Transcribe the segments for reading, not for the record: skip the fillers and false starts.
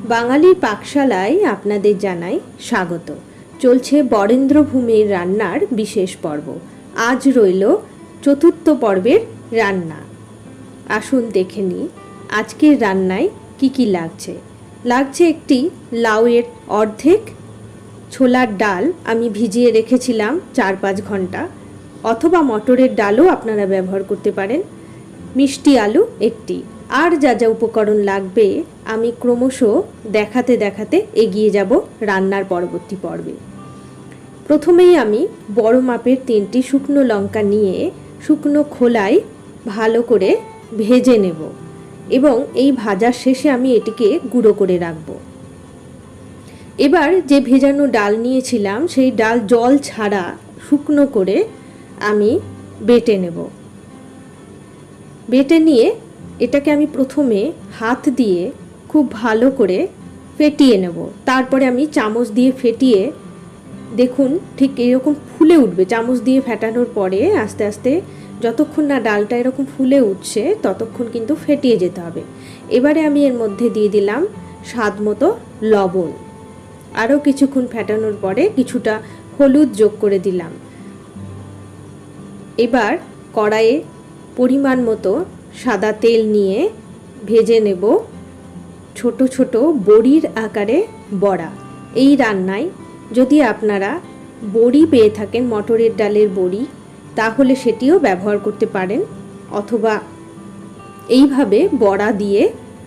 বাঙালির পাকশালায় আপনাদের জানাই স্বাগত। চলছে বরেন্দ্র ভূমির রান্নার বিশেষ পর্ব। আজ রইল চতুর্থ পর্বের রান্না। আসুন দেখে নিই আজকের রান্নায় কি কি লাগছে। লাগছে একটি লাউয়ের অর্ধেক, ছোলার ডাল আমি ভিজিয়ে রেখেছিলাম 4-5 ঘন্টা, অথবা মটরের ডালও আপনারা ব্যবহার করতে পারেন। মিষ্টি আলু একটি। আর যা যা উপকরণ লাগবে আমি ক্রমশ দেখাতে দেখাতে এগিয়ে যাব রান্নার পরবর্তী পর্বে। প্রথমেই আমি বড় মাপের 3টি শুকনো লঙ্কা নিয়ে শুকনো খোলায় ভালো করে ভেজে নেব এবং এই ভাজার শেষে আমি এটিকে গুঁড়ো করে রাখব। এবার যে ভেজানো ডাল নিয়েছিলাম সেই ডাল জল ছাড়া শুকনো করে আমি বেটে নেব। বেটে নিয়ে এটাকে আমি প্রথমে হাত দিয়ে খুব ভালো করে ফেটিয়ে নেব। তারপরে আমি চামচ দিয়ে ফেটিয়ে, দেখুন ঠিক এরকম ফুলে উঠবে। চামচ দিয়ে ফেটানোর পরে আস্তে আস্তে যতক্ষণ না ডালটা এরকম ফুলে উঠছে ততক্ষণ কিন্তু ফেটিয়ে যেতে হবে। এবারে আমি এর মধ্যে দিয়ে দিলাম স্বাদ মতো লবণ। আরও কিছুক্ষণ ফেটানোর পরে কিছুটা হলুদ যোগ করে দিলাম। এবার কড়াইয়ে পরিমাণ মতো সাদা তেল নিয়ে ভেজে নেব ছোট ছোট বড়ির আকারে বড়া। এই রান্নায় যদি আপনারা বড়ি পেয়ে থাকেন, মটরের ডালের বড়ি, তাহলে সেটিও ব্যবহার করতে পারেন, অথবা এইভাবে বড়া দিয়ে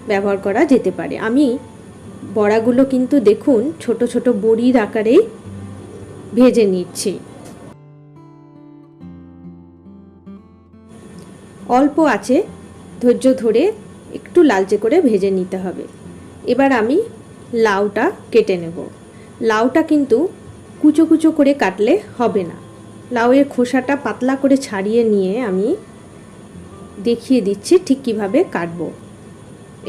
ব্যবহার করা যেতে পারে। আমি বড়াগুলো কিন্তু দেখুন ছোট ছোট বড়ির আকারেই ভেজে নিচ্ছি। অল্প আছে ধৈর্য ধরে একটু লালচে করে ভেজে নিতে হবে। এবার আমি লাউটা কেটে নেব। লাউটা কিন্তু কুচো কুচো করে কাটলে হবে না। লাউয়ের খোসাটা পাতলা করে ছাড়িয়ে নিয়ে আমি দেখিয়ে দিচ্ছি ঠিক কিভাবে কাটবো।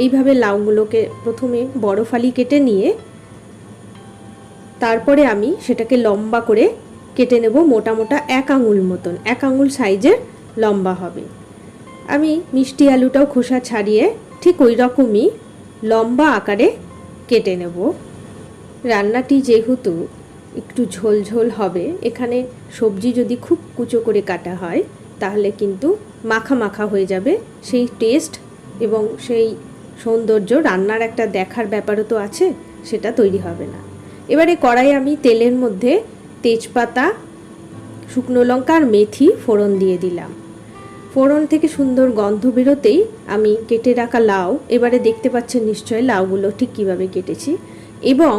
এইভাবে লাউগুলোকে প্রথমে বড় ফালি কেটে নিয়ে তারপরে আমি সেটাকে লম্বা করে কেটে নেব। মোটা মোটা 1 আঙুল মতন, 1 আঙুল সাইজের লম্বা হবে। আমি মিষ্টি আলুটাও খোসা ছাড়িয়ে ঠিক ওই রকমই লম্বা আকারে কেটে নেব। রান্নাটি যেহেতু একটু ঝোল ঝোল হবে, এখানে সবজি যদি খুব কুচো করে কাটা হয় তাহলে কিন্তু মাখা মাখা হয়ে যাবে। সেই টেস্ট এবং সেই সৌন্দর্য, রান্নার একটা দেখার ব্যাপারও তো আছে, সেটা তৈরি হবে না। এবারে কড়াইয়ে আমি তেলের মধ্যে তেজপাতা, শুকনো লঙ্কা আর মেথি ফোড়ন দিয়ে দিলাম। ফোড়ন থেকে সুন্দর গন্ধ বেরোতেই আমি কেটে রাখা লাউ, এবারে দেখতে পাচ্ছেন নিশ্চয়ই লাউগুলো ঠিক কিভাবে কেটেছি, এবং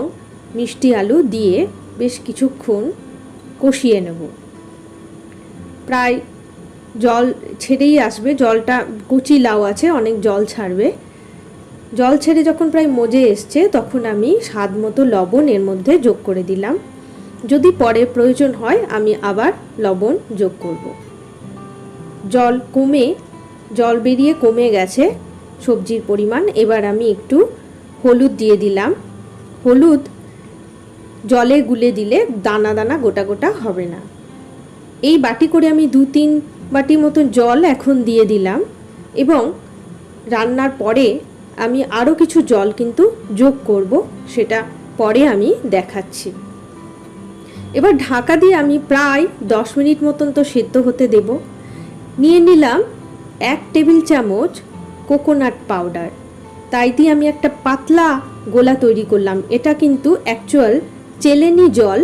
মিষ্টি আলু দিয়ে বেশ কিছুক্ষণ কষিয়ে নেব। প্রায় জল ছেড়েই আসবে, জলটা, কচি লাউ আছে, অনেক জল ছাড়বে। জল ছেড়ে যখন প্রায় মজে এসছে তখন আমি স্বাদ মতো লবণ এর মধ্যে যোগ করে দিলাম। যদি পরে প্রয়োজন হয় আমি আবার লবণ যোগ করব। জল বেরিয়ে কমে গেছে সবজির পরিমাণ। এবার আমি একটু হলুদ দিয়ে দিলাম। হলুদ জলে গুলে দিলে দানা দানা গোটা গোটা হবে না। এই বাটি করে আমি 2-3 বাটি মতো জল এখন দিয়ে দিলাম, এবং রান্নার পরে আমি আরও কিছু জল কিন্তু যোগ করব, সেটা পরে আমি দেখাচ্ছি। এবার ঢাকা দিয়ে আমি প্রায় 10 মিনিট মতন তো সেদ্ধ হতে দেব। নিয়ে নিলাম 1 টেবিল চামচ কোকোনাট পাউডার। তাই দিয়ে আমি একটা পাতলা গোলা তৈরি করলাম। এটা কিন্তু অ্যাকচুয়াল চেলেনি জল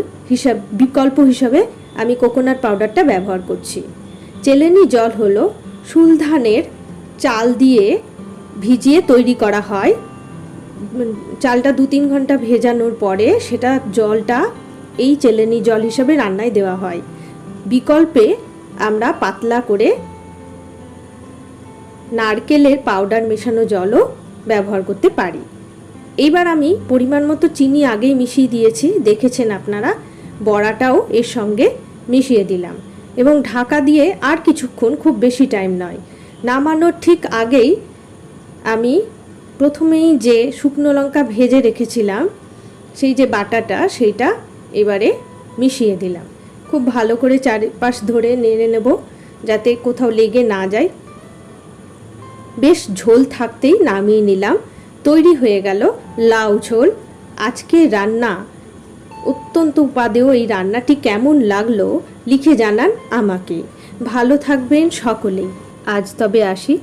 বিকল্প হিসাবে আমি কোকোনাট পাউডারটা ব্যবহার করছি। চেলেনি জল হলো সুলধানের চাল দিয়ে ভিজিয়ে তৈরি করা হয়। চালটা 2-3 ঘন্টা ভেজানোর পরে সেটা জলটা এই চেলেনি জল হিসাবে রান্নায় দেওয়া হয়। বিকল্পে আমরা পাতলা করে নারকেলের পাউডার মেশানো জলও ব্যবহার করতে পারি। এইবার আমি পরিমাণ মতো চিনি আগেই মিশিয়ে দিয়েছি, দেখেছেন আপনারা। বড়াটাও এর সঙ্গে মিশিয়ে দিলাম এবং ঢাকা দিয়ে আর কিছুক্ষণ, খুব বেশি টাইম নয়, নামানোর ঠিক আগেই আমি প্রথমেই যে শুকনো লঙ্কা ভেজে রেখেছিলাম সেই যে বাটাটা, সেইটা এবারে মিশিয়ে দিলাম। খুব ভালো করে চারপাশ ধরে নেড়ে নেব যাতে কোথাও লেগে না যায়। বেশ ঝোল থাকতেই নামিয়ে নিলাম। তৈরি হয়ে গেল লাউ ঝোল। আজকে রান্না অত্যন্ত উপাদেয় এই রান্নাটি কেমন লাগলো লিখে জানান আমাকে। ভালো থাকবেন সকলেই। আজ তবে আসি।